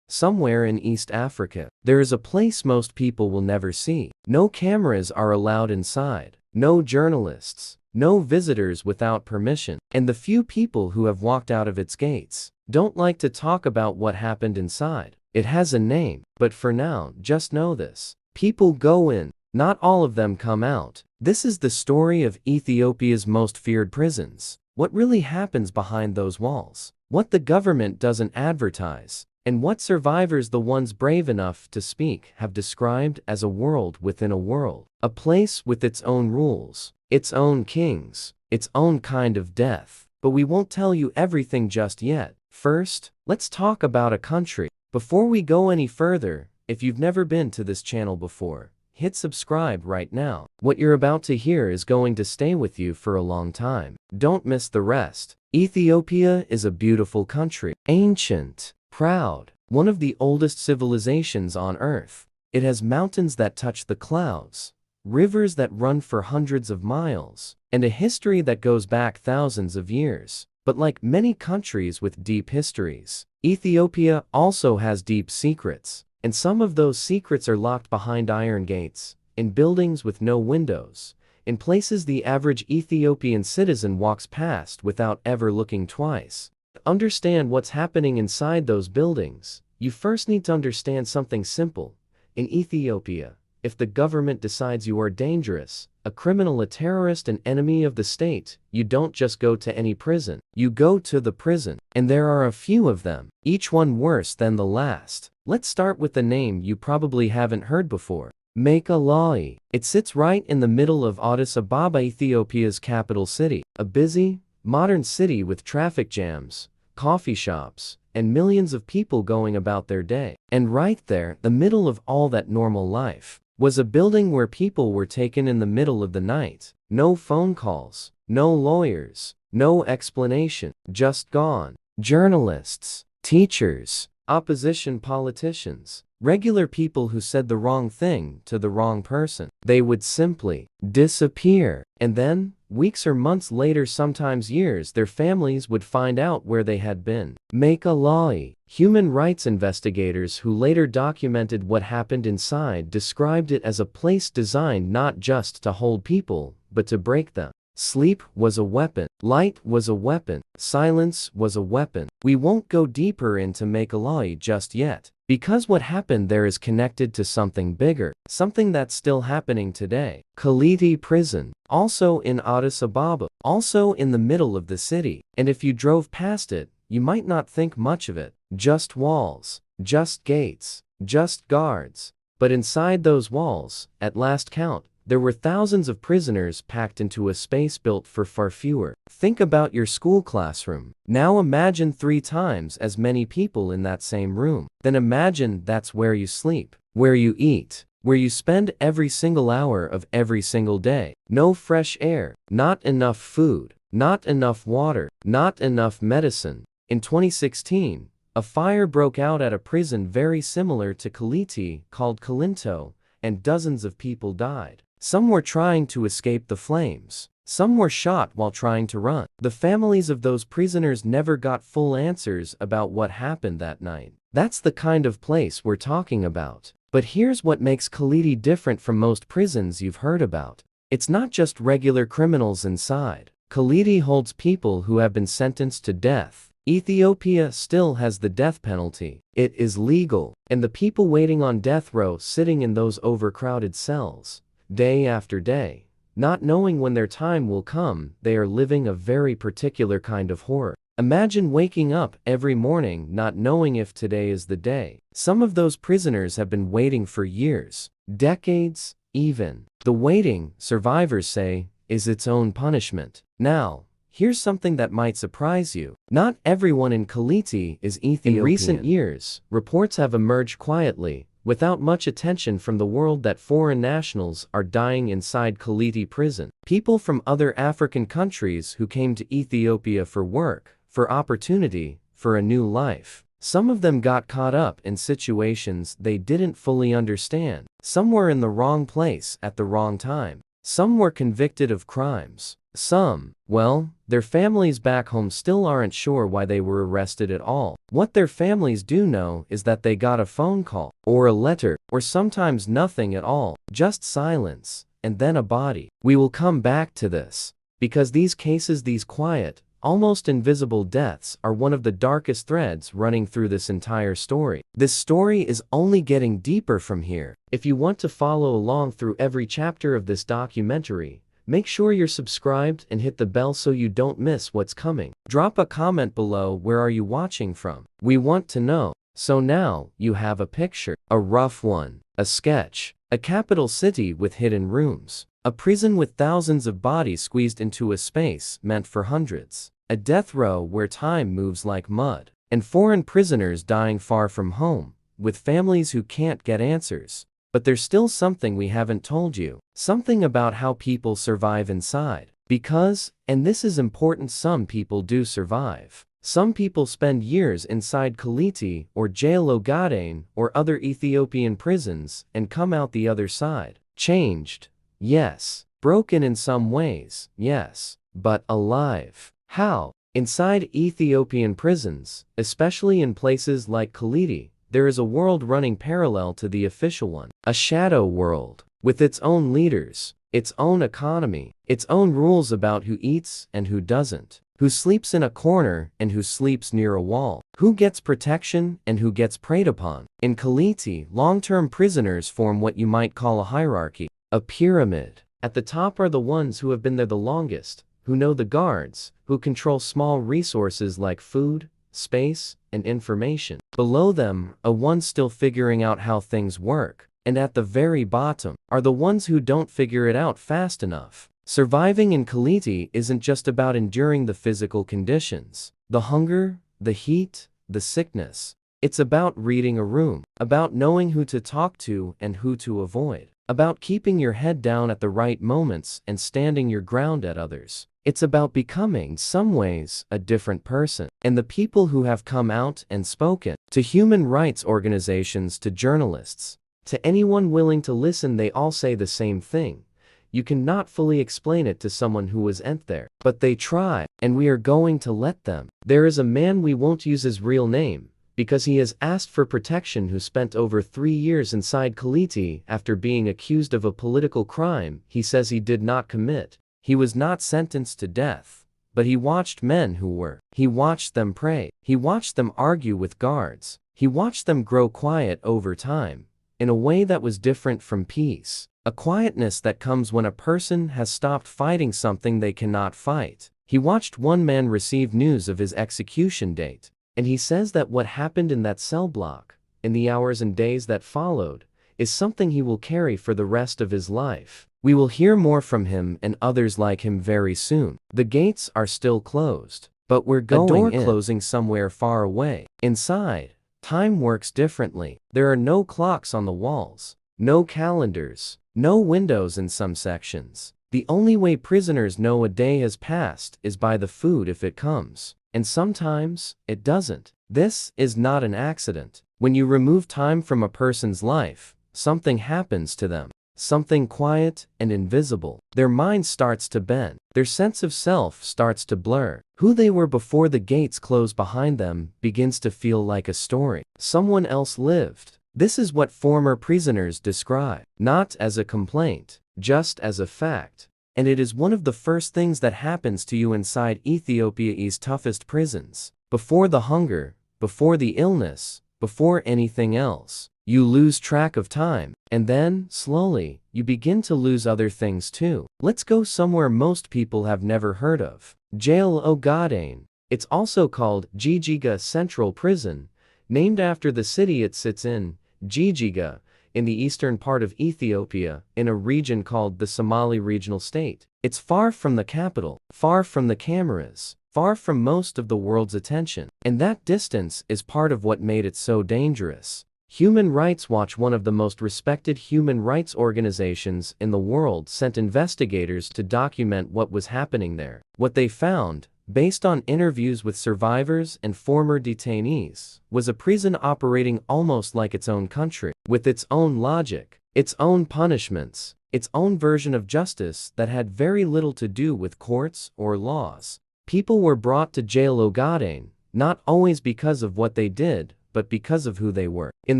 somewhere in East Africa. There is a place most people will never see. No cameras are allowed inside, no journalists, no visitors without permission, and the few people who have walked out of its gates don't like to talk about what happened inside. It has a name, but for now, just know this. People go in, not all of them come out. This is the story of Ethiopia's most feared prisons. What really happens behind those walls? What the government doesn't advertise? And what survivors, the ones brave enough to speak, have described as a world within a world. A place with its own rules, its own kings, its own kind of death. But we won't tell you everything just yet. First, let's talk about a country. Before we go any further, if you've never been to this channel before, hit subscribe right now. What you're about to hear is going to stay with you for a long time. Don't miss the rest. Ethiopia is a beautiful country. Ancient, proud, one of the oldest civilizations on Earth. It has mountains that touch the clouds, rivers that run for hundreds of miles, and a history that goes back thousands of years. But like many countries with deep histories, Ethiopia also has deep secrets. And some of those secrets are locked behind iron gates, in buildings with no windows, in places the average Ethiopian citizen walks past without ever looking twice. To understand what's happening inside those buildings, you first need to understand something simple. In Ethiopia, if the government decides you are dangerous, a criminal, a terrorist, an enemy of the state, you don't just go to any prison. You go to the prison. And there are a few of them, each one worse than the last. Let's start with the name you probably haven't heard before. Maekelawi. It sits right in the middle of Addis Ababa, Ethiopia's capital city. A busy, modern city with traffic jams, coffee shops, and millions of people going about their day. And right there, the middle of all that normal life, was a building where people were taken in the middle of the night. No phone calls, no lawyers, no explanation, just gone. Journalists, teachers, opposition politicians, regular people who said the wrong thing to the wrong person. They would simply disappear. And then, weeks or months later, sometimes years, their families would find out where they had been. Maekelawi. Human rights investigators who later documented what happened inside described it as a place designed not just to hold people, but to break them. Sleep was a weapon. Light was a weapon. Silence was a weapon. We won't go deeper into Maekelawi just yet, because what happened there is connected to something bigger, something that's still happening today. Kaliti Prison, also in Addis Ababa, also in the middle of the city. And if you drove past it, you might not think much of it. Just walls, just gates, just guards. But inside those walls, at last count, there were thousands of prisoners packed into a space built for far fewer. Think about your school classroom. Now imagine 3 times as many people in that same room. Then imagine that's where you sleep, where you eat, where you spend every single hour of every single day. No fresh air, not enough food, not enough water, not enough medicine. In 2016, a fire broke out at a prison very similar to Kaliti called Kalinto, and dozens of people died. Some were trying to escape the flames. Some were shot while trying to run. The families of those prisoners never got full answers about what happened that night. That's the kind of place we're talking about. But here's what makes Kaliti different from most prisons you've heard about. It's not just regular criminals inside. Kaliti holds people who have been sentenced to death. Ethiopia still has the death penalty. It is legal. And the people waiting on death row sitting in those overcrowded cells, day after day, not knowing when their time will come, they are living a very particular kind of horror. Imagine waking up every morning not knowing if today is the day. Some of those prisoners have been waiting for years, decades, even. The waiting, survivors say, is its own punishment. Now, here's something that might surprise you. Not everyone in Kaliti is Ethiopian. In recent years, reports have emerged quietly, without much attention from the world, that foreign nationals are dying inside Kaliti Prison. People from other African countries who came to Ethiopia for work, for opportunity, for a new life. Some of them got caught up in situations they didn't fully understand. Some were in the wrong place at the wrong time. Some were convicted of crimes. Some, well, their families back home still aren't sure why they were arrested at all. What their families do know is that they got a phone call, or a letter, or sometimes nothing at all, just silence, and then a body. We will come back to this, because these cases, these quiet, almost invisible deaths, are one of the darkest threads running through this entire story. This story is only getting deeper from here. If you want to follow along through every chapter of this documentary, make sure you're subscribed and hit the bell so you don't miss what's coming. Drop a comment below, where are you watching from? We want to know. So now, you have a picture. A rough one. A sketch. A capital city with hidden rooms. A prison with thousands of bodies squeezed into a space meant for hundreds. A death row where time moves like mud. And foreign prisoners dying far from home, with families who can't get answers. But there's still something we haven't told you. Something about how people survive inside. Because, and this is important, some people do survive. Some people spend years inside Kaliti or jail Ogaden or other Ethiopian prisons and come out the other side. Changed. Yes. Broken in some ways. Yes. But alive. How? Inside Ethiopian prisons, especially in places like Kaliti, there is a world running parallel to the official one. A shadow world, with its own leaders, its own economy, its own rules about who eats and who doesn't, who sleeps in a corner and who sleeps near a wall, who gets protection and who gets preyed upon. In Kaliti, long-term prisoners form what you might call a hierarchy, a pyramid. At the top are the ones who have been there the longest, who know the guards, who control small resources like food, space, and information. Below them, are ones still figuring out how things work. And at the very bottom, are the ones who don't figure it out fast enough. Surviving in Kaliti isn't just about enduring the physical conditions, the hunger, the heat, the sickness. It's about reading a room, about knowing who to talk to and who to avoid, about keeping your head down at the right moments and standing your ground at others. It's about becoming, some ways, a different person. And the people who have come out and spoken, to human rights organizations, to journalists, to anyone willing to listen, they all say the same thing. You cannot fully explain it to someone who wasn't there. But they try, and we are going to let them. There is a man, we won't use his real name, because he has asked for protection, who spent over 3 years inside Kaliti after being accused of a political crime he says he did not commit. He was not sentenced to death, but he watched men who were. He watched them pray. He watched them argue with guards. He watched them grow quiet over time, in a way that was different from peace. A quietness that comes when a person has stopped fighting something they cannot fight. He watched one man receive news of his execution date, and he says that what happened in that cell block, in the hours and days that followed, is something he will carry for the rest of his life. We will hear more from him and others like him very soon. The gates are still closed, but we're going in. A door closing somewhere far away. Inside, time works differently. There are no clocks on the walls, no calendars, no windows in some sections. The only way prisoners know a day has passed is by the food, if it comes. And sometimes, it doesn't. This is not an accident. When you remove time from a person's life, something happens to them. Something quiet and invisible. Their mind starts to bend. Their sense of self starts to blur. Who they were before the gates close behind them begins to feel like a story someone else lived. This is what former prisoners describe, not as a complaint, just as a fact. And it is one of the first things that happens to you inside Ethiopia's toughest prisons. Before the hunger, before the illness, before anything else, you lose track of time. And then, slowly, you begin to lose other things too. Let's go somewhere most people have never heard of. Jail Ogaden. It's also called Jijiga Central Prison, named after the city it sits in, Jijiga, in the eastern part of Ethiopia, in a region called the Somali Regional State. It's far from the capital, far from the cameras, far from most of the world's attention. And that distance is part of what made it so dangerous. Human Rights Watch, one of the most respected human rights organizations in the world, sent investigators to document what was happening there. What they found, based on interviews with survivors and former detainees, was a prison operating almost like its own country, with its own logic, its own punishments, its own version of justice that had very little to do with courts or laws. People were brought to jail Ogaden, not always because of what they did, but because of who they were. In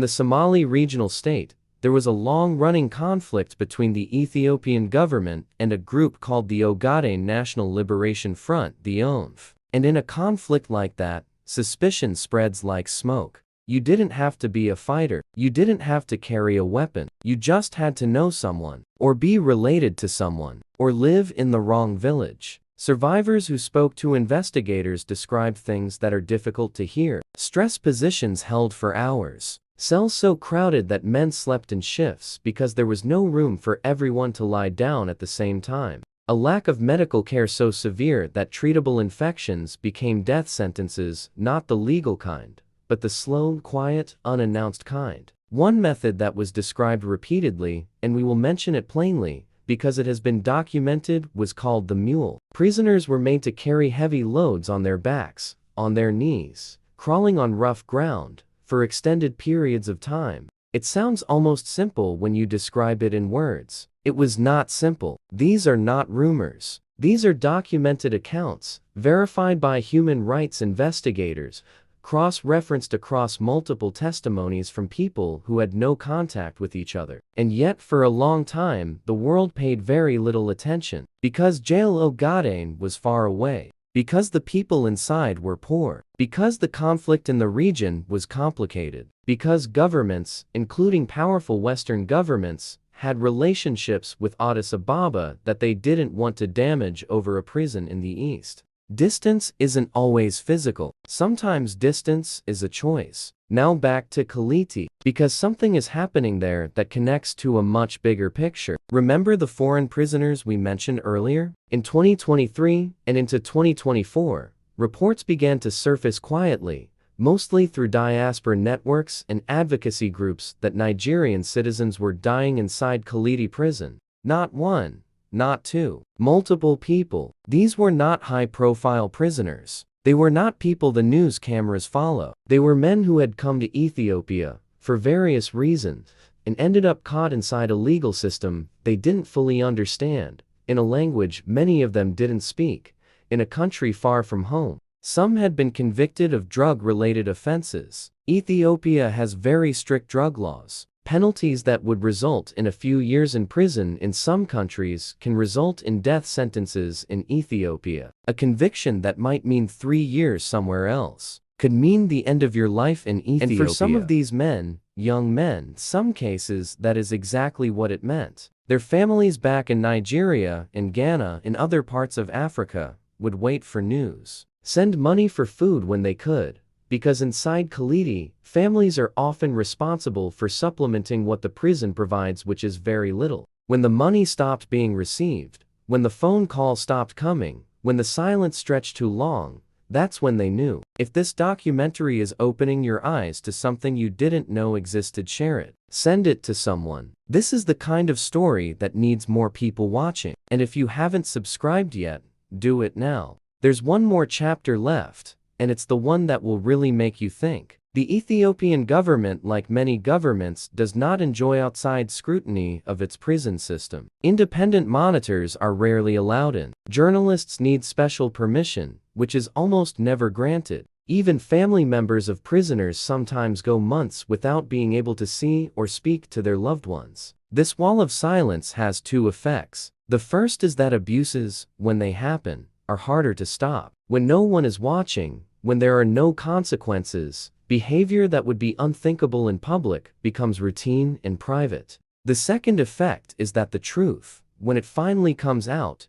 the Somali regional state, there was a long-running conflict between the Ethiopian government and a group called the Ogaden National Liberation Front, the ONF. And in a conflict like that, suspicion spreads like smoke. You didn't have to be a fighter, you didn't have to carry a weapon, you just had to know someone, or be related to someone, or live in the wrong village. Survivors who spoke to investigators described things that are difficult to hear. Stress positions held for hours. Cells so crowded that men slept in shifts because there was no room for everyone to lie down at the same time. A lack of medical care so severe that treatable infections became death sentences, not the legal kind, but the slow, quiet, unannounced kind. One method that was described repeatedly, and we will mention it plainly, because it has been documented, was called the mule. Prisoners were made to carry heavy loads on their backs, on their knees, crawling on rough ground, for extended periods of time. It sounds almost simple when you describe it in words. It was not simple. These are not rumors. These are documented accounts, verified by human rights investigators, cross-referenced across multiple testimonies from people who had no contact with each other. And yet for a long time, the world paid very little attention, because Jail Ogaden was far away, because the people inside were poor, because the conflict in the region was complicated, because governments, including powerful Western governments, had relationships with Addis Ababa that they didn't want to damage over a prison in the East. Distance isn't always physical. Sometimes distance is a choice. Now back to Kaliti, because something is happening there that connects to a much bigger picture. Remember the foreign prisoners we mentioned earlier? In 2023 and into 2024, reports began to surface quietly, mostly through diaspora networks and advocacy groups, that Nigerian citizens were dying inside Kaliti Prison. Not one, not two, multiple people. These were not high-profile prisoners. They were not people the news cameras follow. They were men who had come to Ethiopia, for various reasons, and ended up caught inside a legal system they didn't fully understand, in a language many of them didn't speak, in a country far from home. Some had been convicted of drug-related offenses. Ethiopia has very strict drug laws. Penalties that would result in a few years in prison in some countries can result in death sentences in Ethiopia. A conviction that might mean 3 years somewhere else could mean the end of your life in Ethiopia. And for some of these men, young men, some cases that is exactly what it meant. Their families back in Nigeria, in Ghana, in other parts of Africa, would wait for news. Send money for food when they could. Because inside Kaliti, families are often responsible for supplementing what the prison provides, which is very little. When the money stopped being received, when the phone call stopped coming, when the silence stretched too long, that's when they knew. If this documentary is opening your eyes to something you didn't know existed, share it. Send it to someone. This is the kind of story that needs more people watching. And if you haven't subscribed yet, do it now. There's one more chapter left, and it's the one that will really make you think. The Ethiopian government, like many governments, does not enjoy outside scrutiny of its prison system. Independent monitors are rarely allowed in. Journalists need special permission, which is almost never granted. Even family members of prisoners sometimes go months without being able to see or speak to their loved ones. This wall of silence has two effects. The first is that abuses, when they happen, are harder to stop. When no one is watching, when there are no consequences, behavior that would be unthinkable in public becomes routine and private. The second effect is that the truth, when it finally comes out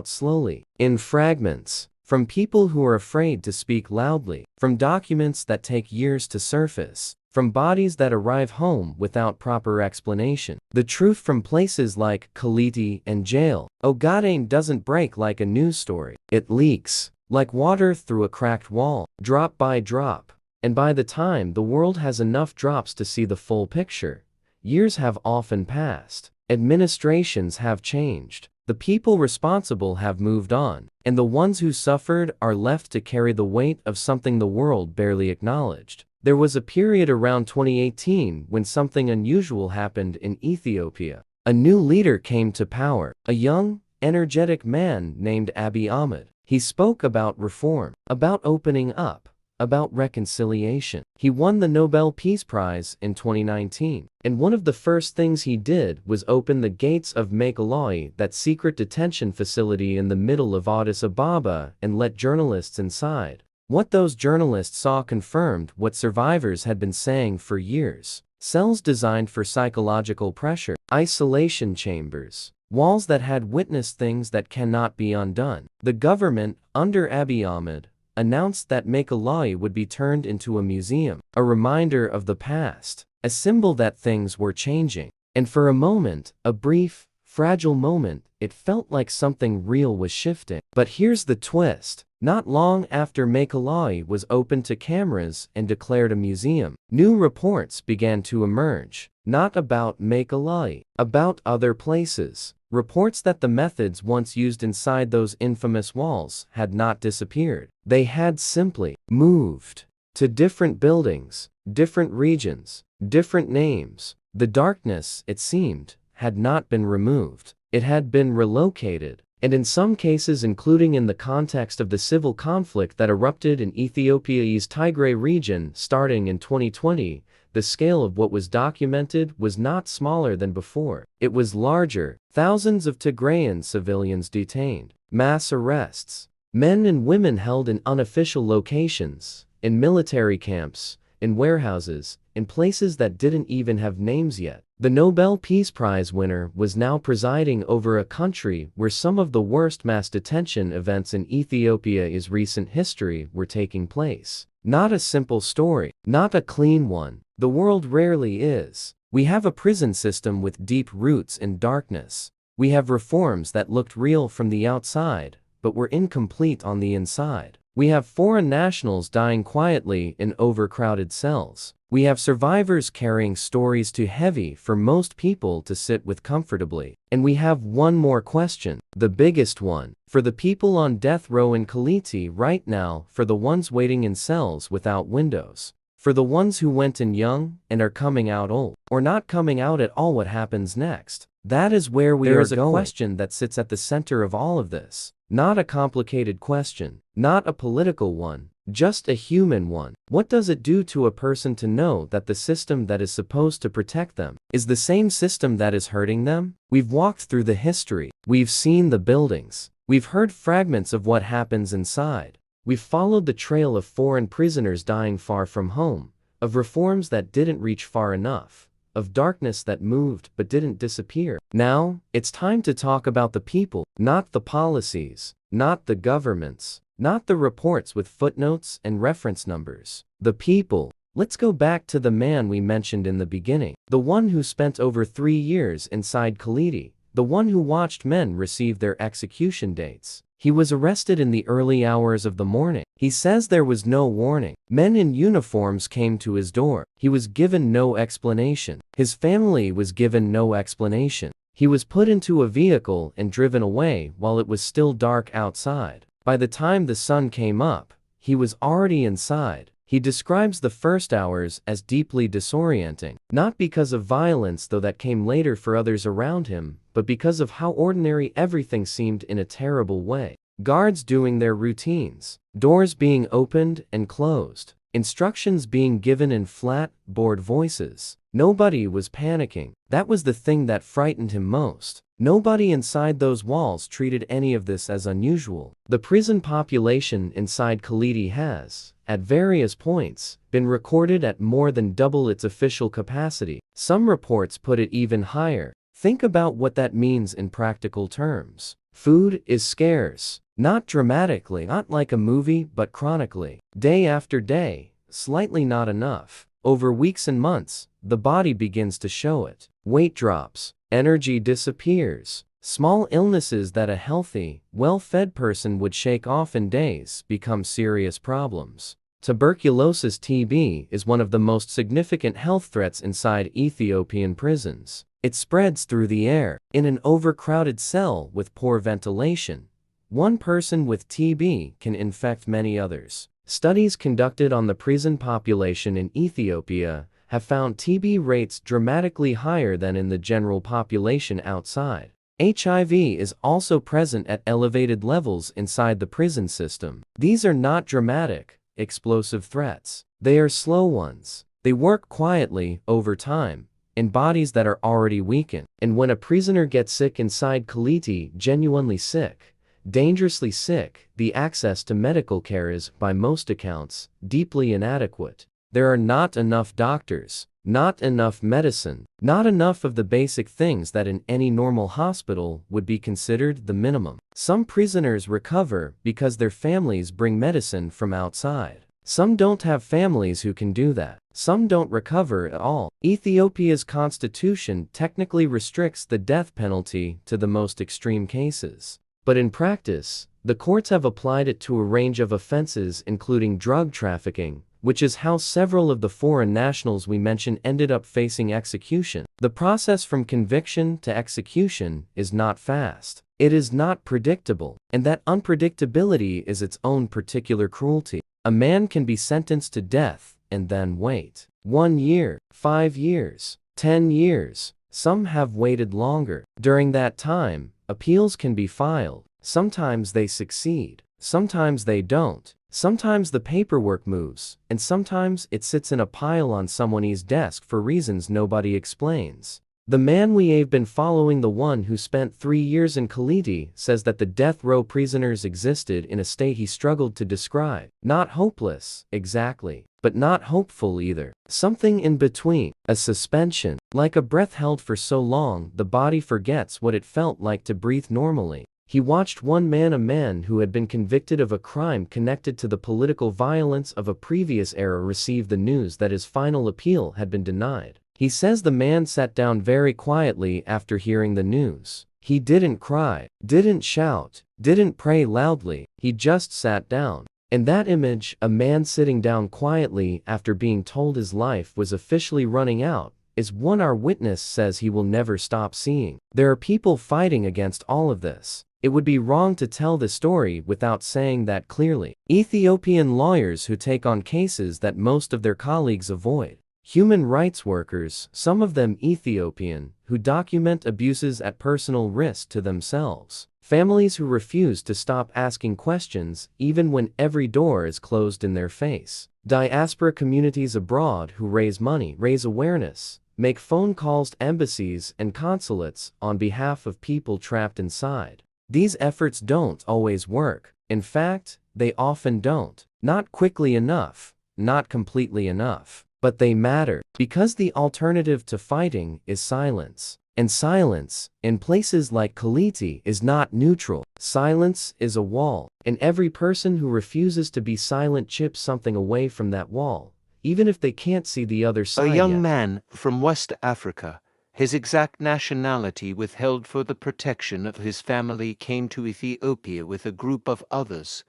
slowly, in fragments, from people who are afraid to speak loudly, from documents that take years to surface, from bodies that arrive home without proper explanation. The truth from places like Kaliti and jail Ogaden doesn't break like a news story. It leaks, like water through a cracked wall, drop by drop. And by the time the world has enough drops to see the full picture, years have often passed. Administrations have changed. The people responsible have moved on. And the ones who suffered are left to carry the weight of something the world barely acknowledged. There was a period around 2018 when something unusual happened in Ethiopia. A new leader came to power, a young, energetic man named Abiy Ahmed. He spoke about reform, about opening up, about reconciliation. He won the Nobel Peace Prize in 2019, and one of the first things he did was open the gates of Maekelawi, that secret detention facility in the middle of Addis Ababa, and let journalists inside. What those journalists saw confirmed what survivors had been saying for years. Cells designed for psychological pressure, isolation chambers, walls that had witnessed things that cannot be undone. The government, under Abiy Ahmed, announced that Maekelawi would be turned into a museum, a reminder of the past, a symbol that things were changing. And for a moment, a brief, fragile moment, it felt like something real was shifting. But here's the twist. Not long after Maekelawi was opened to cameras and declared a museum, new reports began to emerge. Not about Maekelawi, about other places. Reports that the methods once used inside those infamous walls had not disappeared. They had simply moved to different buildings, different regions, different names. The darkness, it seemed, had not been removed. It had been relocated. And in some cases, including in the context of the civil conflict that erupted in Ethiopia's Tigray region starting in 2020, the scale of what was documented was not smaller than before. It was larger. Thousands of Tigrayan civilians detained, mass arrests, men and women held in unofficial locations, in military camps, in warehouses, in places that didn't even have names yet. The Nobel Peace Prize winner was now presiding over a country where some of the worst mass detention events in Ethiopia's recent history were taking place. Not a simple story, not a clean one. The world rarely is. We have a prison system with deep roots in darkness. We have reforms that looked real from the outside, but were incomplete on the inside. We have foreign nationals dying quietly in overcrowded cells. We have survivors carrying stories too heavy for most people to sit with comfortably. And we have one more question, the biggest one. For the people on death row in Kaliti right now, for the ones waiting in cells without windows, for the ones who went in young and are coming out old, or not coming out at all, what happens next? That is where we are going. There is a question that sits at the center of all of this. Not a complicated question, not a political one, just a human one. What does it do to a person to know that the system that is supposed to protect them is the same system that is hurting them? We've walked through the history. We've seen the buildings. We've heard fragments of what happens inside. We've followed the trail of foreign prisoners dying far from home, of reforms that didn't reach far enough, of darkness that moved but didn't disappear. Now, it's time to talk about the people, not the policies, not the governments, not the reports with footnotes and reference numbers. The people. Let's go back to the man we mentioned in the beginning, the one who spent over 3 years inside Kaliti, the one who watched men receive their execution dates. He was arrested in the early hours of the morning. He says there was no warning. Men in uniforms came to his door. He was given no explanation. His family was given no explanation. He was put into a vehicle and driven away while it was still dark outside. By the time the sun came up, he was already inside. He describes the first hours as deeply disorienting, not because of violence, though that came later for others around him, but because of how ordinary everything seemed in a terrible way. Guards doing their routines, doors being opened and closed, instructions being given in flat, bored voices. Nobody was panicking. That was the thing that frightened him most. Nobody inside those walls treated any of this as unusual. The prison population inside Kaliti has, at various points, been recorded at more than double its official capacity. Some reports put it even higher. Think about what that means in practical terms. Food is scarce. Not dramatically, not like a movie, but chronically. Day after day, slightly not enough. Over weeks and months, the body begins to show it. Weight drops. Energy disappears. Small illnesses that a healthy, well-fed person would shake off in days become serious problems. Tuberculosis (TB) is one of the most significant health threats inside Ethiopian prisons. It spreads through the air. In an overcrowded cell with poor ventilation, one person with TB can infect many others. Studies conducted on the prison population in Ethiopia have found TB rates dramatically higher than in the general population outside. HIV is also present at elevated levels inside the prison system. These are not dramatic, explosive threats. They are slow ones. They work quietly, over time, in bodies that are already weakened. And when a prisoner gets sick inside Kaliti, genuinely sick, dangerously sick, the access to medical care is, by most accounts, deeply inadequate. There are not enough doctors, not enough medicine, not enough of the basic things that in any normal hospital would be considered the minimum. Some prisoners recover because their families bring medicine from outside. Some don't have families who can do that. Some don't recover at all. Ethiopia's constitution technically restricts the death penalty to the most extreme cases. But in practice, the courts have applied it to a range of offenses including drug trafficking, which is how several of the foreign nationals we mentioned ended up facing execution. The process from conviction to execution is not fast. It is not predictable, and that unpredictability is its own particular cruelty. A man can be sentenced to death and then wait 1 year, 5 years, 10 years. Some have waited longer. During that time, appeals can be filed. Sometimes they succeed. Sometimes they don't. Sometimes the paperwork moves, and sometimes it sits in a pile on someone's desk for reasons nobody explains. The man we have been following, the one who spent 3 years in Kaliti, says that the death row prisoners existed in a state he struggled to describe. Not hopeless, exactly, but not hopeful either. Something in between. A suspension. Like a breath held for so long the body forgets what it felt like to breathe normally. He watched a man who had been convicted of a crime connected to the political violence of a previous era receive the news that his final appeal had been denied. He says the man sat down very quietly after hearing the news. He didn't cry, didn't shout, didn't pray loudly, he just sat down. In that image, a man sitting down quietly after being told his life was officially running out, is one our witness says he will never stop seeing. There are people fighting against all of this. It would be wrong to tell the story without saying that clearly. Ethiopian lawyers who take on cases that most of their colleagues avoid. Human rights workers, some of them Ethiopian, who document abuses at personal risk to themselves. Families who refuse to stop asking questions even when every door is closed in their face. Diaspora communities abroad who raise money, raise awareness, make phone calls to embassies and consulates on behalf of people trapped inside. These efforts don't always work. In fact, they often don't. Not quickly enough, not completely enough. But they matter, because the alternative to fighting is silence. And silence, in places like Kaliti, is not neutral. Silence is a wall, and every person who refuses to be silent chips something away from that wall, even if they can't see the other side A young yet. man from West Africa, his exact nationality withheld for the protection of his family, came to Ethiopia with a group of others.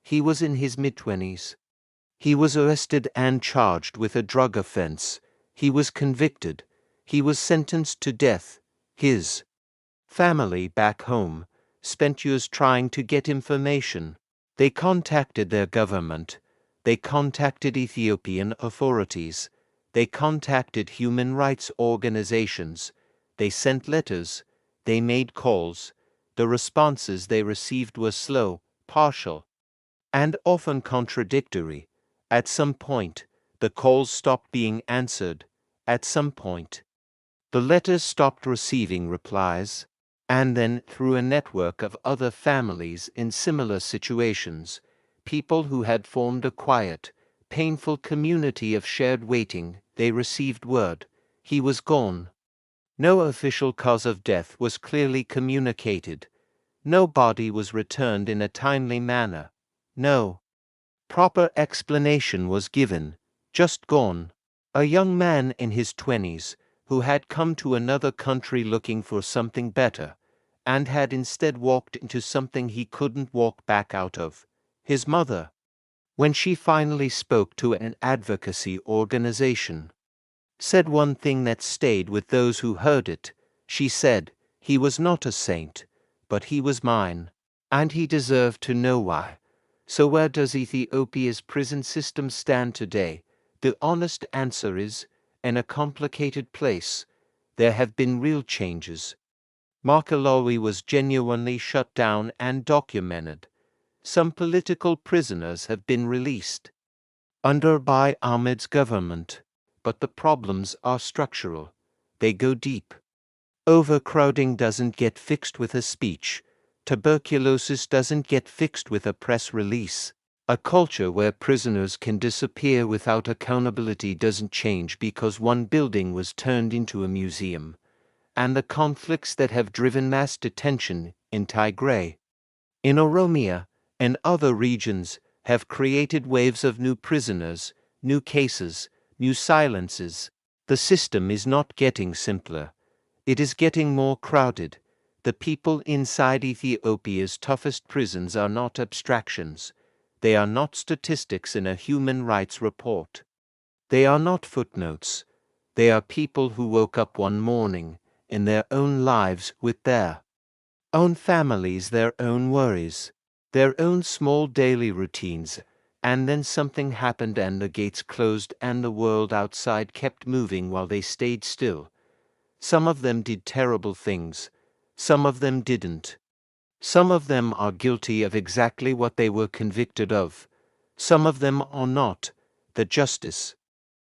He was in his mid-20s. He was arrested and charged with a drug offense. He was convicted. He was sentenced to death. His family back home spent years trying to get information. They contacted their government. They contacted Ethiopian authorities. They contacted human rights organizations. They sent letters. They made calls. The responses they received were slow, partial, and often contradictory. At some point, the calls stopped being answered. At some point, the letters stopped receiving replies. And then, through a network of other families in similar situations, people who had formed a quiet, painful community of shared waiting, they received word. He was gone. No official cause of death was clearly communicated. No body was returned in a timely manner. No proper explanation was given. Just gone. A young man in his 20s who had come to another country looking for something better, and had instead walked into something he couldn't walk back out of. His mother, when she finally spoke to an advocacy organization, said one thing that stayed with those who heard it. She said, "He was not a saint, but he was mine, and he deserved to know why." So where does Ethiopia's prison system stand today? The honest answer is, and a complicated place, there have been real changes. Makaloli was genuinely shut down and documented. Some political prisoners have been released under by Ahmed's government, but the problems are structural. They go deep. Overcrowding doesn't get fixed with a speech. Tuberculosis doesn't get fixed with a press release. A culture where prisoners can disappear without accountability doesn't change because one building was turned into a museum. And the conflicts that have driven mass detention in Tigray, in Oromia, and other regions have created waves of new prisoners, new cases, new silences. The system is not getting simpler. It is getting more crowded. The people inside Ethiopia's toughest prisons are not abstractions. They are not statistics in a human rights report. They are not footnotes. They are people who woke up one morning in their own lives with their own families, their own worries, their own small daily routines, and then something happened and the gates closed and the world outside kept moving while they stayed still. Some of them did terrible things. Some of them didn't. Some of them are guilty of exactly what they were convicted of. Some of them are not. The justice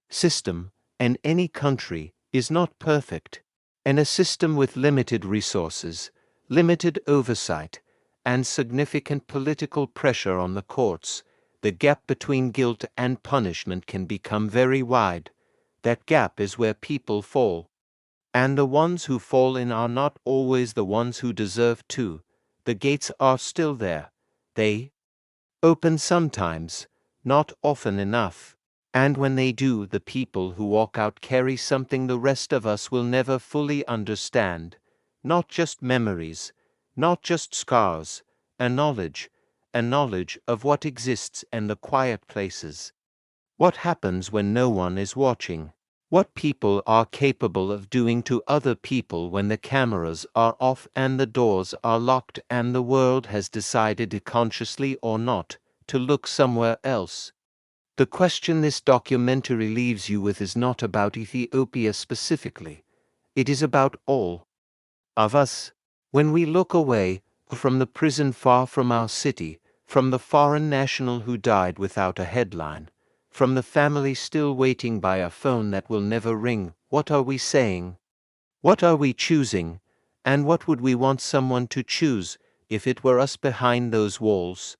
system, in any country, is not perfect. And a system with limited resources, limited oversight, and significant political pressure on the courts, the gap between guilt and punishment can become very wide. That gap is where people fall. And the ones who fall in are not always the ones who deserve to. The gates are still there. They open sometimes, not often enough. And when they do, the people who walk out carry something the rest of us will never fully understand. Not just memories, not just scars, a knowledge of what exists in the quiet places. What happens when no one is watching? What people are capable of doing to other people when the cameras are off and the doors are locked and the world has decided, consciously or not, to look somewhere else? The question this documentary leaves you with is not about Ethiopia specifically. It is about all of us. When we look away from the prison far from our city, from the foreign national who died without a headline, from the family still waiting by a phone that will never ring, what are we saying? What are we choosing? And what would we want someone to choose if it were us behind those walls?